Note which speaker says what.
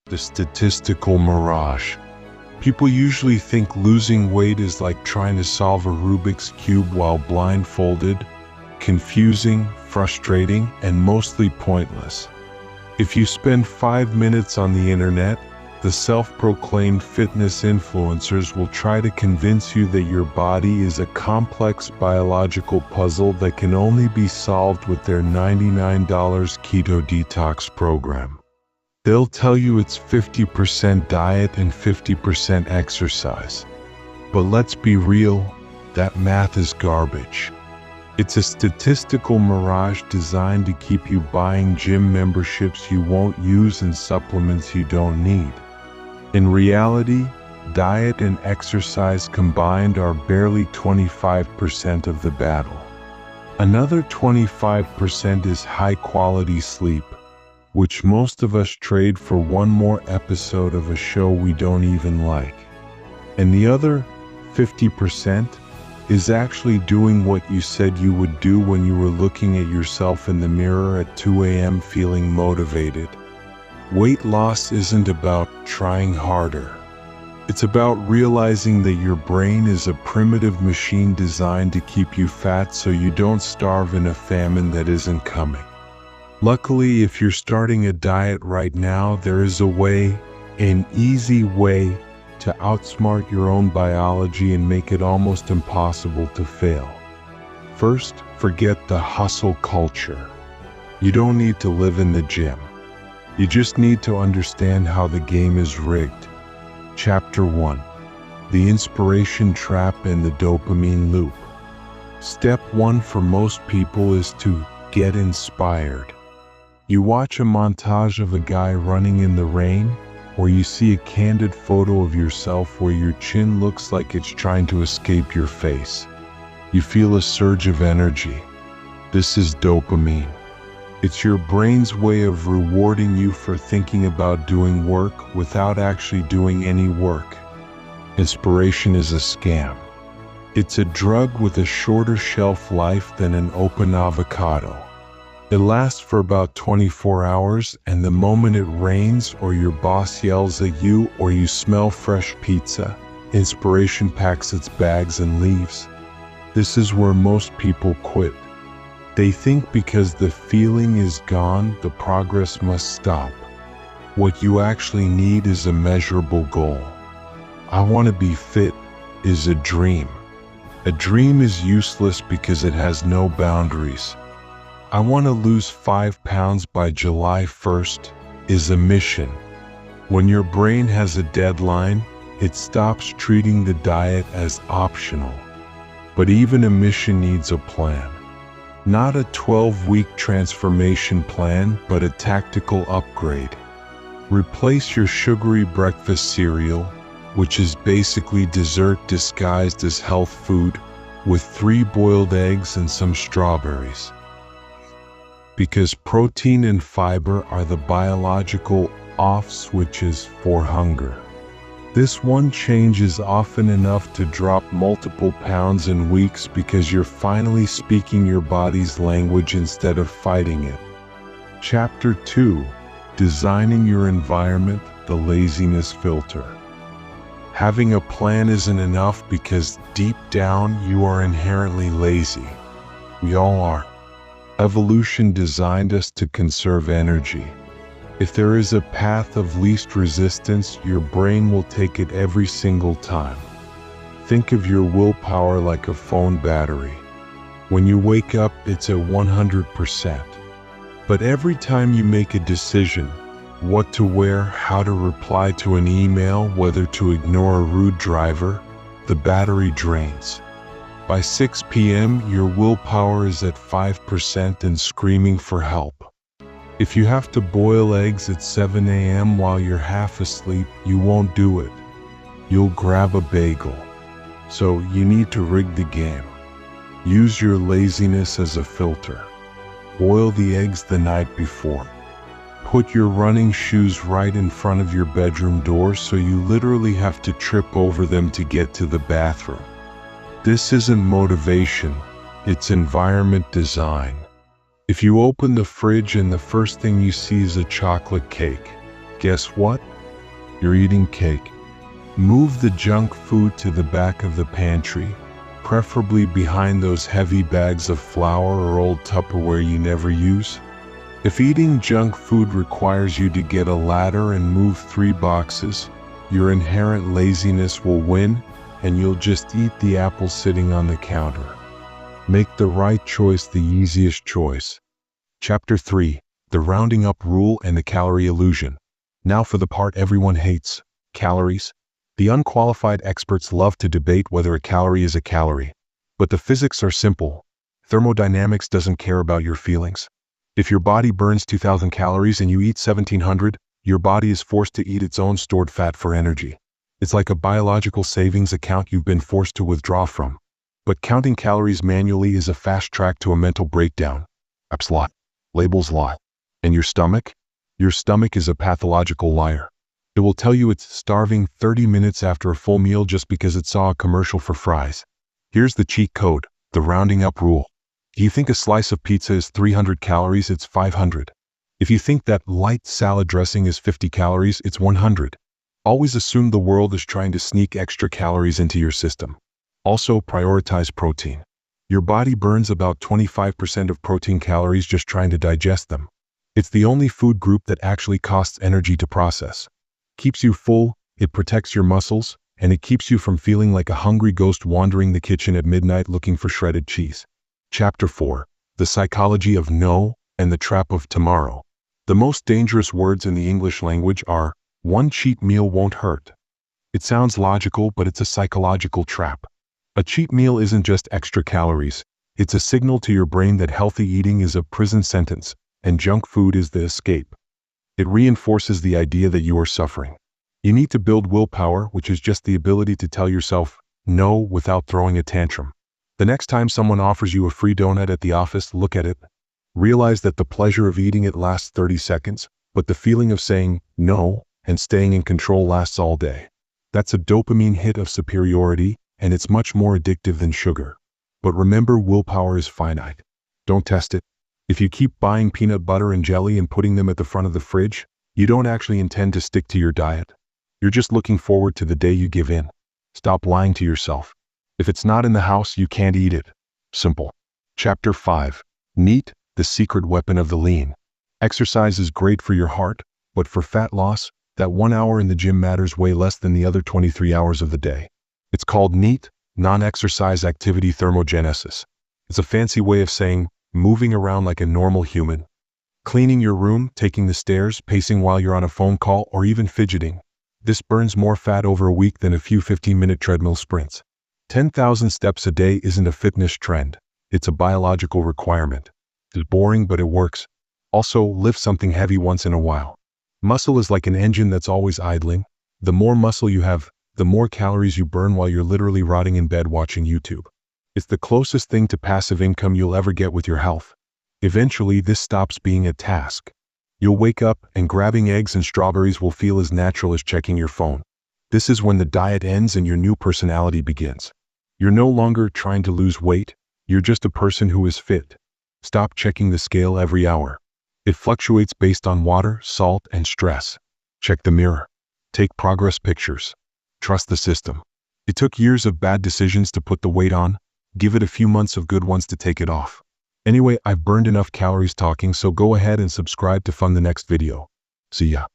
Speaker 1: The statistical mirage. People usually think losing weight is like trying to solve a Rubik's Cube while blindfolded, confusing, frustrating, and mostly pointless. If you spend 5 minutes on the internet, the self-proclaimed fitness influencers will try to convince you that your body is a complex biological puzzle that can only be solved with their $99 keto detox program. They'll tell you it's 50% diet and 50% exercise. But let's be real, that math is garbage. It's a statistical mirage designed to keep you buying gym memberships you won't use and supplements you don't need. In reality, diet and exercise combined are barely 25% of the battle. Another 25% is high-quality sleep, which most of us trade for one more episode of a show we don't even like. And the other 50% is actually doing what you said you would do when you were looking at yourself in the mirror at 2 a.m. feeling motivated. Weight loss isn't about trying harder. It's about realizing that your brain is a primitive machine designed to keep you fat so you don't starve in a famine that isn't coming. Luckily, if you're starting a diet right now, there is a way, an easy way, to outsmart your own biology and make it almost impossible to fail. First, forget the hustle culture. You don't need to live in the gym. You just need to understand how the game is rigged. Chapter 1. The inspiration trap and the dopamine loop. Step 1 for most people is to get inspired. You watch a montage of a guy running in the rain, or you see a candid photo of yourself where your chin looks like it's trying to escape your face. You feel a surge of energy. This is dopamine. It's your brain's way of rewarding you for thinking about doing work without actually doing any work. Inspiration is a scam. It's a drug with a shorter shelf life than an open avocado. It lasts for about 24 hours, and the moment it rains or your boss yells at you or you smell fresh pizza, inspiration packs its bags and leaves. This is where most people quit. They think because the feeling is gone, the progress must stop. What you actually need is a measurable goal. I want to be fit is a dream. A dream is useless because it has no boundaries. I want to lose 5 pounds by July 1st is a mission. When your brain has a deadline, it stops treating the diet as optional. But even a mission needs a plan. Not a 12-week transformation plan, but a tactical upgrade. Replace your sugary breakfast cereal, which is basically dessert disguised as health food, with 3 boiled eggs and some strawberries. Because protein and fiber are the biological off switches for hunger. This one change is often enough to drop multiple pounds in weeks because you're finally speaking your body's language instead of fighting it. Chapter 2. Designing your environment, the laziness filter. Having a plan isn't enough because deep down you are inherently lazy. We all are. Evolution designed us to conserve energy. If there is a path of least resistance, your brain will take it every single time. Think of your willpower like a phone battery. When you wake up, it's at 100%. But every time you make a decision, what to wear, how to reply to an email, whether to ignore a rude driver, the battery drains. By 6 p.m., your willpower is at 5% and screaming for help. If you have to boil eggs at 7 a.m. while you're half asleep, you won't do it. You'll grab a bagel. So you need to rig the game. Use your laziness as a filter. Boil the eggs the night before. Put your running shoes right in front of your bedroom door so you literally have to trip over them to get to the bathroom. This isn't motivation, it's environment design. If you open the fridge and the first thing you see is a chocolate cake, guess what? You're eating cake. Move the junk food to the back of the pantry, preferably behind those heavy bags of flour or old Tupperware you never use. If eating junk food requires you to get a ladder and move 3 boxes, your inherent laziness will win, and you'll just eat the apple sitting on the counter. Make the right choice the easiest choice. Chapter 3: The Rounding Up Rule and the Calorie Illusion. Now for the part everyone hates: calories. The unqualified experts love to debate whether a calorie is a calorie. But the physics are simple. Thermodynamics doesn't care about your feelings. If your body burns 2,000 calories and you eat 1,700, your body is forced to eat its own stored fat for energy. It's like a biological savings account you've been forced to withdraw from. But counting calories manually is a fast track to a mental breakdown. Apps lie. Labels lie. And your stomach? Your stomach is a pathological liar. It will tell you it's starving 30 minutes after a full meal just because it saw a commercial for fries. Here's the cheat code: the rounding up rule. If you think a slice of pizza is 300 calories, it's 500. If you think that light salad dressing is 50 calories, it's 100. Always assume the world is trying to sneak extra calories into your system. Also, prioritize protein. Your body burns about 25% of protein calories just trying to digest them. It's the only food group that actually costs energy to process. Keeps you full, it protects your muscles, and it keeps you from feeling like a hungry ghost wandering the kitchen at midnight looking for shredded cheese. Chapter 4: The Psychology of No and the Trap of Tomorrow. The most dangerous words in the English language are, "One cheat meal won't hurt." It sounds logical, but it's a psychological trap. A cheat meal isn't just extra calories. It's a signal to your brain that healthy eating is a prison sentence, and junk food is the escape. It reinforces the idea that you are suffering. You need to build willpower, which is just the ability to tell yourself no without throwing a tantrum. The next time someone offers you a free donut at the office, look at it. Realize that the pleasure of eating it lasts 30 seconds, but the feeling of saying no and staying in control lasts all day. That's a dopamine hit of superiority, and it's much more addictive than sugar. But remember, willpower is finite. Don't test it. If you keep buying peanut butter and jelly and putting them at the front of the fridge, you don't actually intend to stick to your diet. You're just looking forward to the day you give in. Stop lying to yourself. If it's not in the house, you can't eat it. Simple. Chapter 5: NEAT, the Secret Weapon of the Lean. Exercise is great for your heart, but for fat loss, that 1 hour in the gym matters way less than the other 23 hours of the day. It's called NEAT, non-exercise activity thermogenesis. It's a fancy way of saying moving around like a normal human. Cleaning your room, taking the stairs, pacing while you're on a phone call, or even fidgeting. This burns more fat over a week than a few 15-minute treadmill sprints. 10,000 steps a day isn't a fitness trend. It's a biological requirement. It's boring, but it works. Also, lift something heavy once in a while. Muscle is like an engine that's always idling. The more muscle you have, the more calories you burn while you're literally rotting in bed watching YouTube. It's the closest thing to passive income you'll ever get with your health. Eventually, this stops being a task. You'll wake up and grabbing eggs and strawberries will feel as natural as checking your phone. This is when the diet ends and your new personality begins. You're no longer trying to lose weight. You're just a person who is fit. Stop checking the scale every hour. It fluctuates based on water, salt, and stress. Check the mirror. Take progress pictures. Trust the system. It took years of bad decisions to put the weight on. Give it a few months of good ones to take it off. Anyway, I've burned enough calories talking, so go ahead and subscribe to fund the next video. See ya.